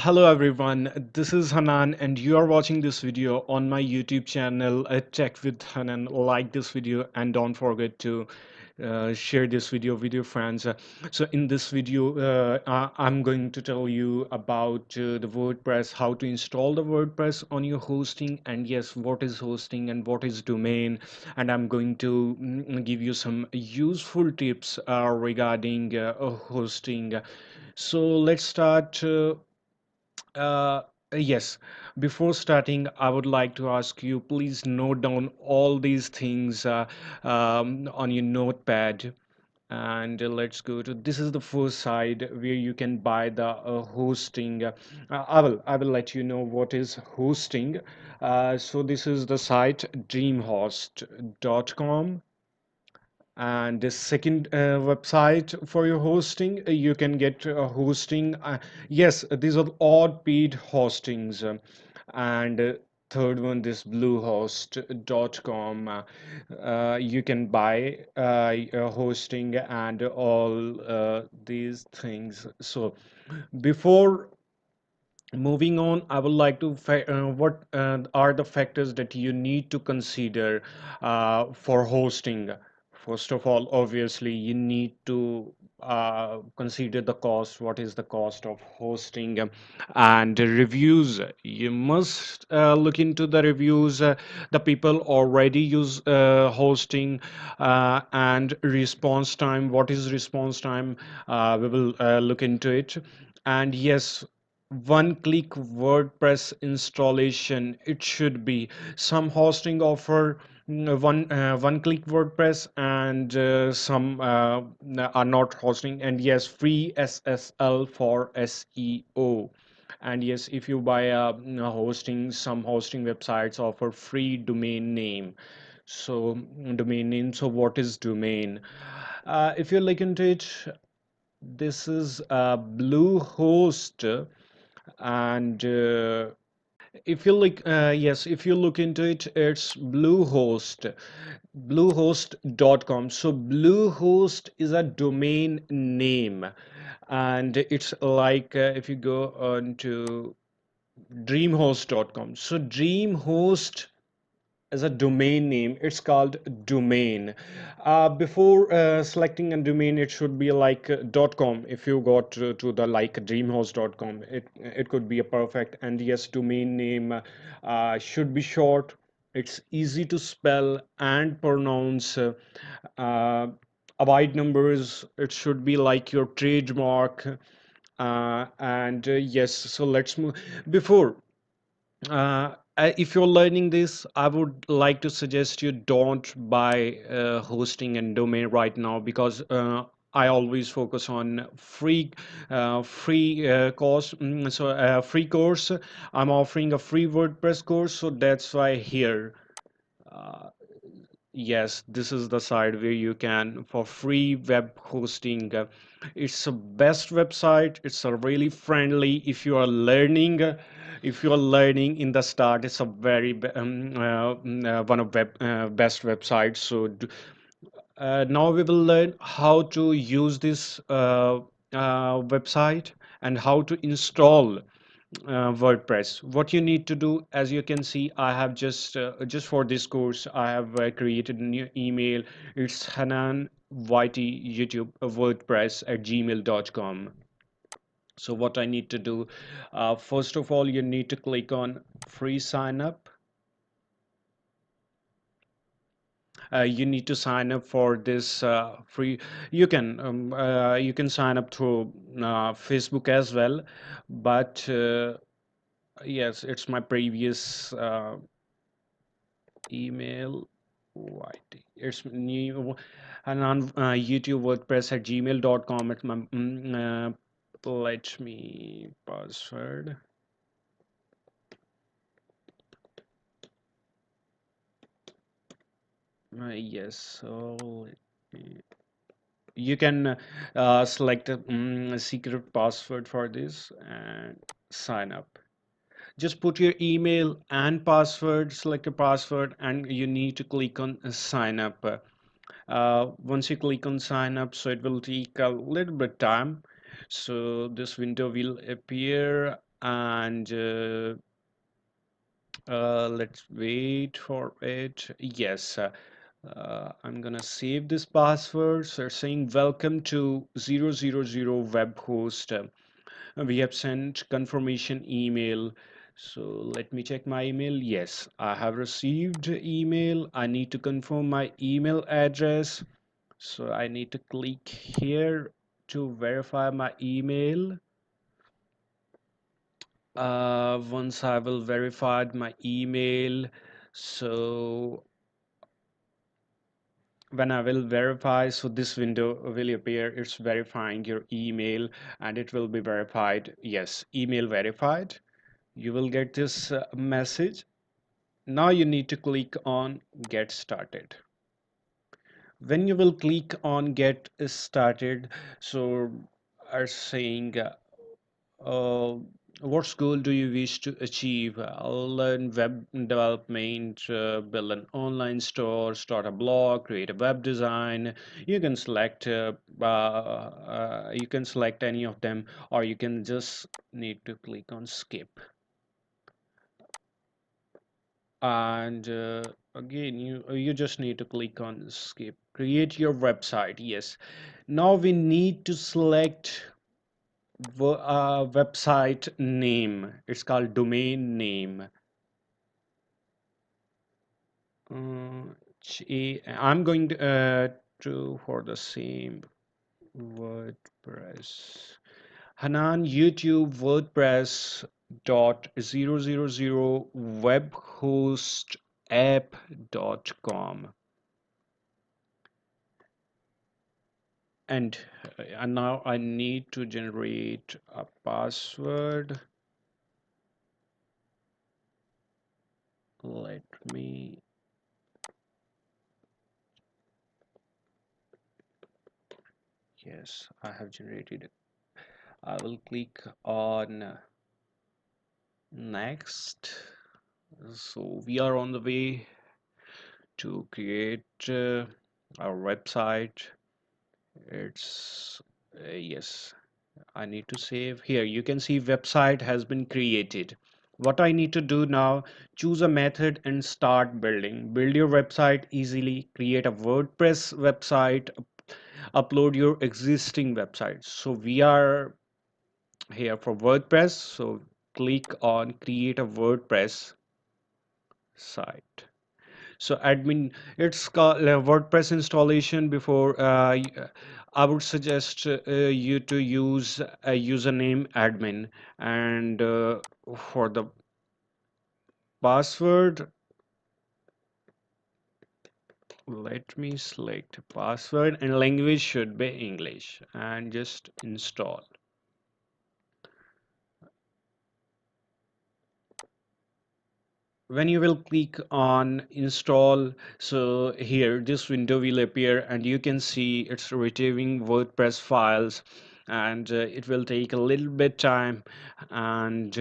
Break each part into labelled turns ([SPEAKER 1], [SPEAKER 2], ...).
[SPEAKER 1] Hello everyone, this is Hanan and you are watching this video on my YouTube channel Tech with Hanan. Like this video and don't forget to share this video with your friends. So in this video I'm going to tell you about the WordPress, how to install the WordPress on your hosting, and yes, what is hosting and what is domain, and I'm going to give you some useful tips regarding hosting. So let's start. Uh, yes, before starting, I would like to ask you, please note down all these things on your notepad. And let's go to this is the first side where you can buy the hosting. I will let you know what is hosting. So this is the site dreamhost.com, and the second website for your hosting, you can get hosting. Yes, these are odd paid hostings. And third one, this bluehost.com. You can buy hosting and all these things. So before moving on, I would like to what are the factors that you need to consider for hosting. First of all, obviously, you need to consider the cost. What is the cost of hosting? And reviews. You must look into the reviews. The people already use hosting, and response time. What is response time? We will look into it. And yes, one click WordPress installation. It should be some hosting offer one click WordPress, and some are not hosting. And yes, free SSL for SEO. And yes, if you buy a hosting, some hosting websites offer free domain name. So domain name. So what is domain? If you look into it, this is Bluehost. And if you look yes, if you look into it, it's bluehost.com. So Bluehost is a domain name, and it's like if you go on to dreamhost.com. So dreamhost as a domain name, it's called domain. Before selecting a domain, it should be like .com. If you got to the like dreamhost.com, it could be a perfect. And yes, domain name should be short, it's easy to spell and pronounce. uh, Avoid numbers, it should be like your trademark. And yes, so let's move. Before if you're learning this, I would like to suggest you don't buy hosting and domain right now, because I always focus on free course. Free course. I'm offering a free WordPress course, so that's why here. Uh, Yes, this is the site where you can for free web hosting. It's a best website. It's a really friendly. If you are learning, if you are learning in the start, it's a very one of best websites. So now we will learn how to use this website and how to install WordPress. What you need to do, as you can see, I have just for this course, I have created a new email. It's hananwithtech WordPress at gmail.com. So what I need to do, first of all, you need to click on free sign up. You need to sign up for this free. You can sign up through Facebook as well, but yes, it's my previous email. It's new, and on YouTube WordPress at gmail.com. It's my let me password. Yes, so you can select a secret password for this and sign up. Just put your email and password, select a password, and you need to click on sign up. Once you click on sign up, so it will take a little bit time. So this window will appear, and let's wait for it. Yes, I'm gonna save this password. So saying welcome to 000 web host. We have sent confirmation email. So let me check my email. Yes, I have received email. I need to confirm my email address. So I need to click here to verify my email. Once I will verified my email, so when I will verify, so this window will appear. It's verifying your email and it will be verified. Yes, email verified. You will get this message. Now you need to click on get started. When you will click on get started, so are saying uh, what goal do you wish to achieve? Learn web development, build an online store, start a blog, create a web design. You can select you can select any of them, or you can just need to click on skip. And again, you just need to click on skip. Create your website. Yes. Now we need to select website name. It's called domain name. I'm going to for the same WordPress. Hanan YouTube WordPress .000 webhost app.com. And now I need to generate a password. Let me, yes, I have generated. I will click on next. So we are on the way to create our website. It's yes, I need to save. Here you can see website has been created. What I need to do now, choose a method and start building. Build your website easily, create a WordPress website, upload your existing website. So we are here for WordPress, so click on create a WordPress site. So admin, it's called WordPress installation. Before I would suggest you to use a username admin, and for the password, let me select password, and language should be English, and just install. When you will click on install, so here this window will appear and you can see it's retrieving WordPress files, and it will take a little bit time. And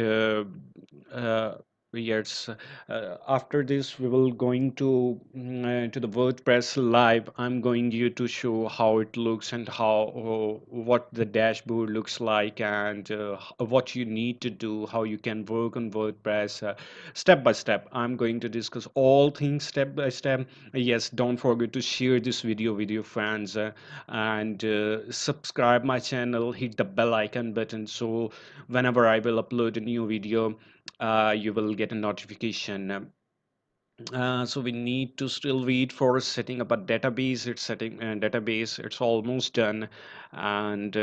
[SPEAKER 1] uh, yes, after this we will going to the WordPress live. I'm going you to show how it looks and how what the dashboard looks like, and what you need to do, how you can work on WordPress step by step. I'm going to discuss all things step by step. Yes, don't forget to share this video with your friends, and subscribe my channel, hit the bell icon button, so whenever I will upload a new video, you will get a notification. So we need to still wait for setting up a database. It's setting a database. It's almost done, and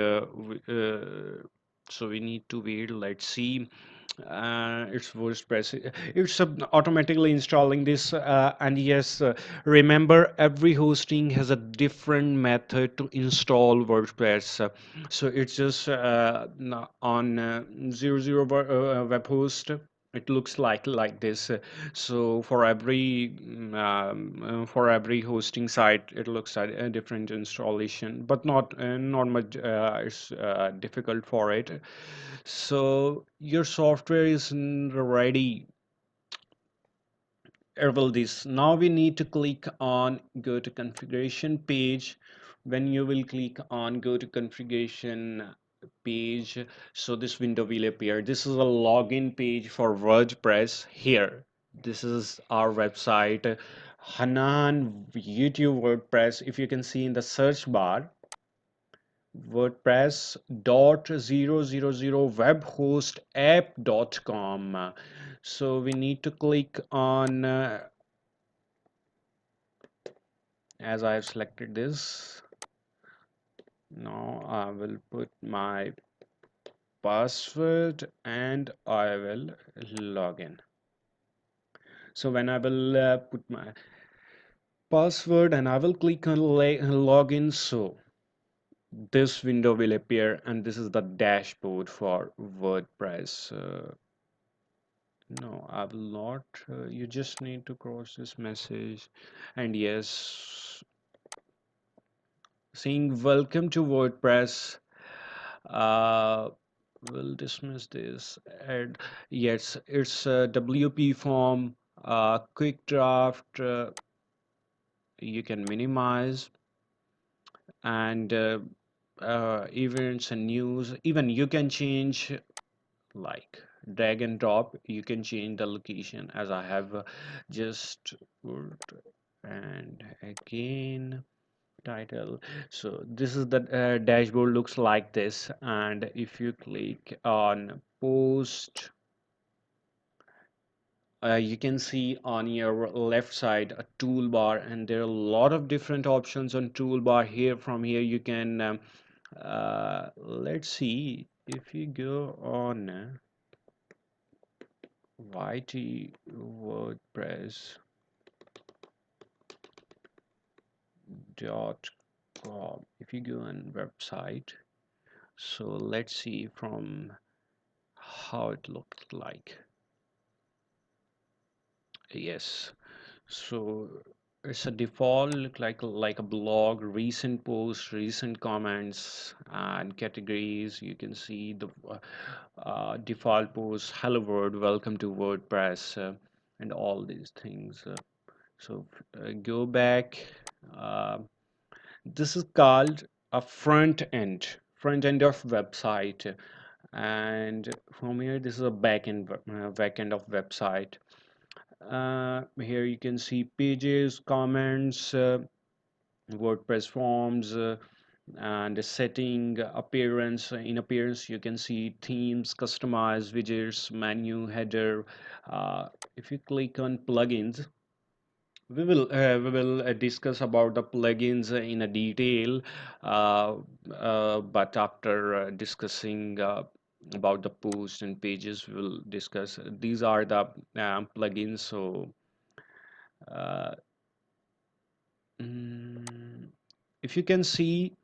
[SPEAKER 1] so we need to wait. Let's see. It's WordPress. It's automatically installing this. And yes, remember every hosting has a different method to install WordPress. So it's just on 00 web host. It looks like this. So for every hosting site, it looks like a different installation, but not much. It's difficult for it. So your software is ready. Enable this. Now we need to click on go to configuration page. When you will click on go to configuration page. So this window will appear. This is a login page for WordPress here. This is our website, Hanan YouTube WordPress. If you can see in the search bar, WordPress.000webhostapp.com. So we need to click on, as I have selected this, now I will put my password and I will log in. So when I will put my password and I will click on login, so this window will appear, and this is the dashboard for WordPress. No, I will not. You just need to cross this message, and yes, saying welcome to WordPress. Uh, we'll dismiss this. And yes, it's a WP form, quick draft. You can minimize, and events and news. Even you can change, like drag and drop. You can change the location, as I have just put, and again title. So this is the dashboard looks like this, and if you click on post, you can see on your left side a toolbar, and there are a lot of different options on toolbar here. From here you can let's see, if you go on YT WordPress dot com, if you go on website, so let's see from how it looked like. Yes, so it's a default look like a blog, recent posts, recent comments, and categories. You can see the default posts, hello world, welcome to WordPress, and all these things. So go back. Uh, this is called a front end of website, and from here this is a back end of website. Here you can see pages, comments, WordPress forms, and the setting, appearance. In appearance you can see themes, customize widgets, menu, header. If you click on plugins, we will discuss about the plugins in a detail, uh, but after discussing about the posts and pages, we will discuss these are the plugins. So uh, mm, if you can see,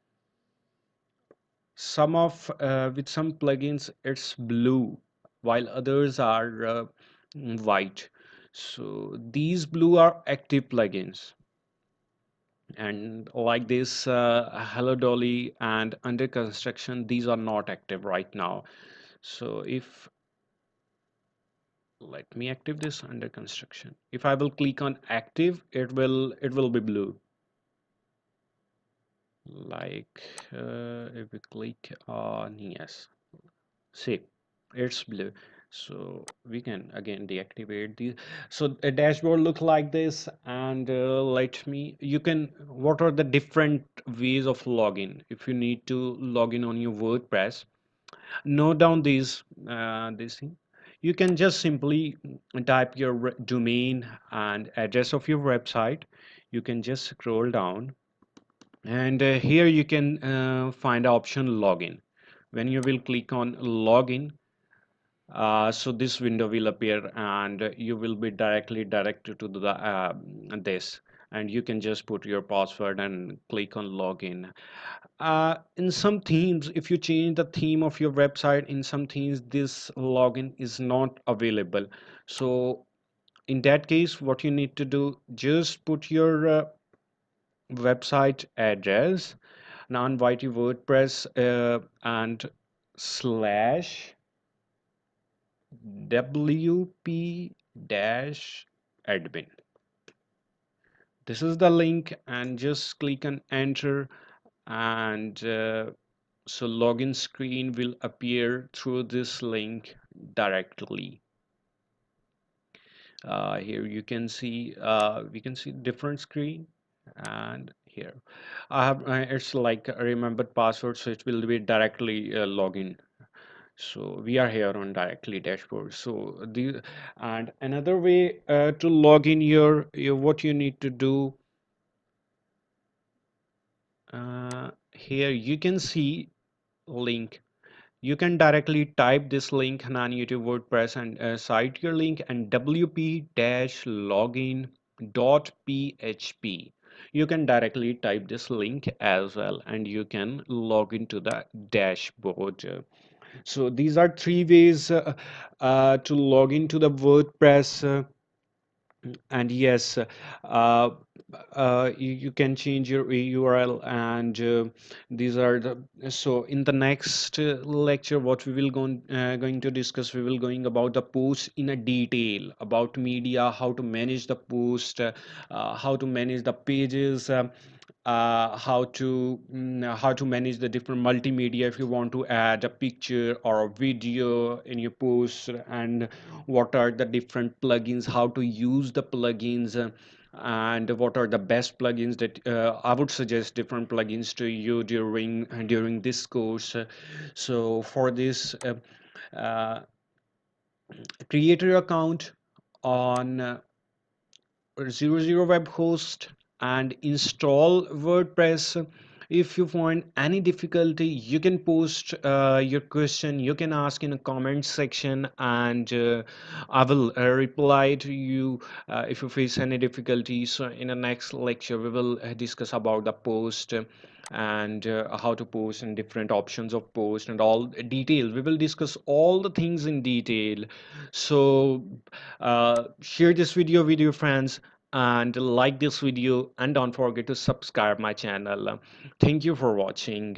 [SPEAKER 1] some of with some plugins it's blue, while others are white. So these blue are active plugins, and like this Hello Dolly and under construction, these are not active right now. So if, let me active this under construction, if I will click on active, it will be blue. Like if we click on, yes, see, it's blue. So we can again deactivate these. So a dashboard look like this, and let me, you can, what are the different ways of login? If you need to log in on your WordPress, note down these this thing. You can just simply type your domain and address of your website. You can just scroll down, and here you can find option login. When you will click on login, so this window will appear, and you will be directly directed to the this, and you can just put your password and click on login. In some themes, if you change the theme of your website, in some themes this login is not available. So in that case, what you need to do, just put your website address, non-YT WordPress, and slash wp-admin. This is the link, and just click on enter, and So login screen will appear through this link directly. Here you can see we can see different screen, and here I have it's like a remembered password, so it will be directly login. So we are here on directly dashboard. So the and another way to log in your what you need to do, here you can see link. You can directly type this link on YouTube WordPress and cite your link and wp-login.php. You can directly type this link as well, and you can log into the dashboard. So these are three ways to log into the WordPress. And yes, you can change your URL, and these are the so in the next lecture what we will going to discuss, we will going about the post in a detail, about media, how to manage the post, how to manage the pages, how to manage the different multimedia if you want to add a picture or a video in your post, and what are the different plugins, how to use the plugins, and what are the best plugins that I would suggest different plugins to you during this course. So for this, uh, create your account on 00 web host and install WordPress. If you find any difficulty, you can post your question, you can ask in a comment section, and I will reply to you if you face any difficulties. So in the next lecture we will discuss about the post, and how to post and different options of post and all details. We will discuss all the things in detail. So share this video with your friends and like this video, and don't forget to subscribe my channel. Thank you for watching.